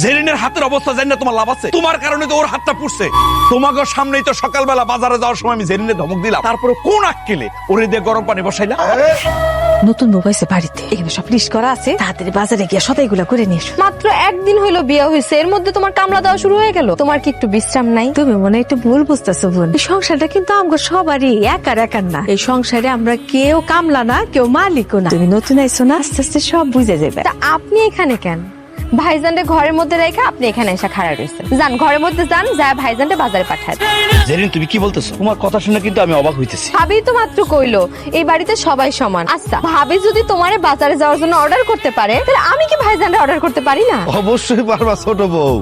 জেরিনের হাতের অবস্থা জানি না তোমার লাভ আছে? তোমার কারণে তো ওর হাতটা পুড়ছে। তোমাকে সামনেই তো সকালবেলা বাজারে যাওয়ার সময় আমি জেরিনে ধমক দিলাম, তারপরে কোন আক্কেলে ওরে দিয়ে গরম পানি বসাইলা? নতুন বউ পাইছে বাড়িতে, এখানে সব লিস্ট করা আছে, তাড়াতাড়ি বাজারে গিয়ে সদাইগুলা করে নিস। মাত্র একদিন হইলো বিয়ে হয়েছে, এর মধ্যে তোমার কামলা দেওয়া শুরু হয়ে গেল। তোমার কি একটু বিশ্রাম নাই? তুমি মনে হয় একটু ভুল বুঝতেছো বোন, এই সংসারটা কিন্তু আমগো সবারই, একার একার না। এই সংসারে আমরা কেউ কামলা না, কেউ মালিকও না। তুমি নতুন আইছো না, আস্তে আস্তে সব বুঝে যাবে। তা আপনি এখানে কেন? ভাইজানকে ঘরের মধ্যে রেখে আপনি এখানে এসে খাড়া রয়েছেন। যান ঘরের মধ্যে যান, যা ভাইজানকে বাজারে পাঠায় দেন। জেরিন তুমি কি বলতেছো? তোমার কথা শুনে কিন্তু আমি অবাক হইতেছি। ভাবি তো মাত্র কইলো এই বাড়িতে সবাই সমান। আচ্ছা ভাবি যদি তোমারে বাজারে যাওয়ার জন্য অর্ডার করতে পারে, তাহলে আমি কি ভাইজানকে অর্ডার করতে পারি না? অবশ্যই পারবা ছোট বউ,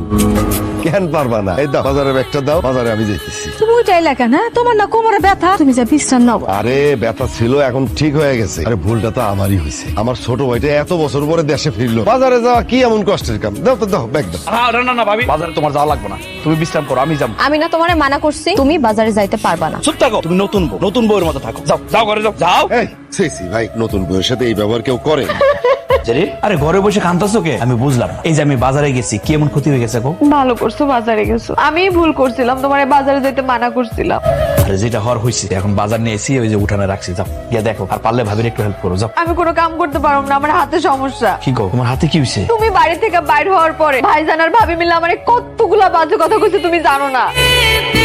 কেন পারবা না? এই দাও বাজারে ব্যাগটা দাও, বাজারে আমি যাইতেছি। তুমি ওইটা এলাকা না, তোমার না কোমরে ব্যথা, তুমি যা বিশ্রাম নাও। আরে ব্যথা ছিল, এখন ঠিক হয়ে গেছে। আরে ভুলটা তো আমারই হয়েছে। আমার ছোট ভাইটা এত বছর পরে দেশে ফিরলো, বাজারে যাওয়া কি এমন কষ্টের কাম? দাও তো দাও, ব্যাগ দাও। না না ভাবি, বাজারে তোমার যাওয়া লাগবে না, তুমি বিশ্রাম করো, আমি যাবো। আমি না তোমারে মানা করছি, তুমি বাজারে যাইতে পারবা না। চুপ থাকো, তুমি নতুন বউয়ের মতো থাকো। যাও যাও ঘরে যাও যাও। এই সি ভাই, নতুন বউয়ের সাথে এই ব্যবহার কেউ করে? জেরিন আরে ঘরে বসে কান্তাছো কে? আমি বুঝলাম, এই যে আমি বাজারে গেছি, কি এমন ক্ষতি হয়ে গেছে গো? ভালো করছো বাজারে গেছো, আমি ভুল করছিলাম, তোমারে বাজারে যেতে মানা করছিলাম। আরে যেটা হওয়ার হয়েছে, এখন বাজার নিয়ে এসি ওই যে উঠানে রাখছি, যাও গিয়ে দেখো, আর পারলে ভাবির একটু হেল্প করো, যাও। আমি কোনো কাম করতে পারবো না, আমার হাতে সমস্যা। কি গো তোমার হাতে কি হয়েছে? তুমি বাড়ি থেকে বাইর হওয়ার পরে ভাইজান আর ভাবি মিলে আমারে কতগুলা বাজে কথা কইছে, তুমি জানো না?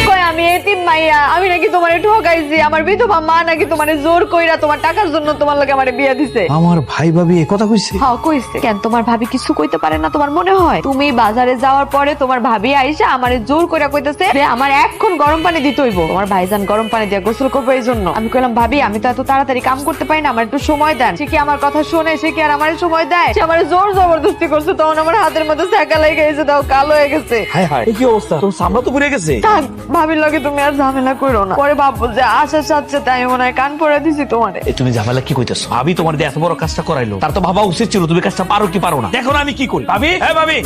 কই আমি এতিম মাইয়া, আমি নাকি তোমারে ঠকাইছি, আমার বিধবা মা নাকি তোমারে জোর কইরা তোমার টাকার জন্য তোমার লগে আমারে বিয়ে দিছে। আমার ভাই ভাবি এ কথা কইছে? হ্যাঁ কইছে। কেন তোমার ভাবি কিছু কইতে পারে না তোমার মনে হয়? তুমি বাজারে যাওয়ার পরে তোমার ভাবি আইসা আমারে জোর কইরা কইতেছে যে আমার এখন গরম পানি দিতে হইব, তোমার ভাইজান গরম পানি দিয়ে গোসল করবো এই জন্য। আমি কইলাম ভাবি আমি তো এত তাড়াতাড়ি কাম করতে পারি না, আমার একটু সময় দেন। সে কি আমার কথা শোনে? সে কি আর আমার সময় দেয়? সে আমার জোর জবরদস্তি করছে, তখন আমার হাতের মধ্যে সেকা লেগে গেছে, দাও কালো হয়ে গেছে। হায় হায়, কি অবস্থা? তোর সামনে তো পুড়ে গেছে। থাক ভাবির লগে তুমি আর ঝামেলা করো না, পরে ভাববো যে আশার সাথে তাই মনে হয় কান পড়ে দিছি তোমারে। এই তুমি ঝামেলা কি কইতেছো? ভাবি তোমার দিয়ে এত বড় কাজটা করাইলো, তার তো ভাবা উচিত ছিল তুমি কাজটা পারো কি পারো না। দেখো না আমি কি করি। ভাবি, হ্যাঁ ভাবি,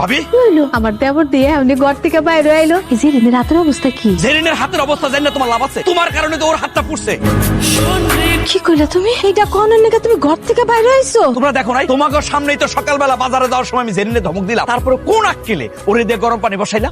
ভাবি হইলো আমার দেবর দিয়ে উনি ঘর থেকে বাইরে আইলো। এই যে রিনের রাতের অবস্থা কি? জেরিনের হাতের অবস্থা জানি না তোমার লাভ আছে? তোমার কারণে তো ওর হাতটা পুড়ছে। কি কইলা তুমি? এইটা কোন নাকি তুমি ঘর থেকে বাইরে আইছো? তোমরা দেখো নাই? তোমাকে সামনেই তো সকালবেলা বাজারে যাওয়ার সময় আমি জেরিনে ধমক দিলাম, তারপরে কোন আক্কেলে ওরে দিয়ে গরম পানি বসাইলা?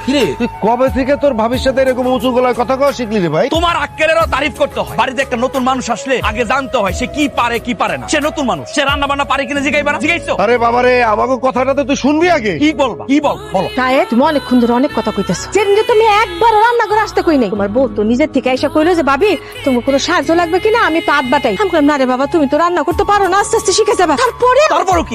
কিরে তুই কবে থেকে তোর ভাবির সাথে এরকম উঁচু গলায় কথা কওয়া শিখলি রে ভাই? তোমার আক্কেলেরও তারিফ করতে হয়। বাড়িতে একটা নতুন মানুষ আসলে আগে জানতে হয় সে কি পারে কি পারে না। সে নতুন মানুষ, সে রান্না বান্না পারে কিনা জিগাইবা না? জিগাইছো? আরে বাবারে, আমাকে কথাটা তো তুই শুনবি আগে। কি বলবা? কি বলো? তাই তুমি অনেকক্ষণ ধরে অনেক কথা কইতেছো। যেদিন যে তুমি একবার রান্না করে আসতে কই নাই, তোমার বউ তো নিজের থেকে এসে কইলো যে ভাবি তোমার কোনো সাহায্য লাগবে কিনা, আমি তো হাত বাটাই। আমি কইলাম না রে বাবা, তুমি তো রান্না করতে পারো না, আস্তে আস্তে শিখে যাবা। তারপরে তারপরও কি?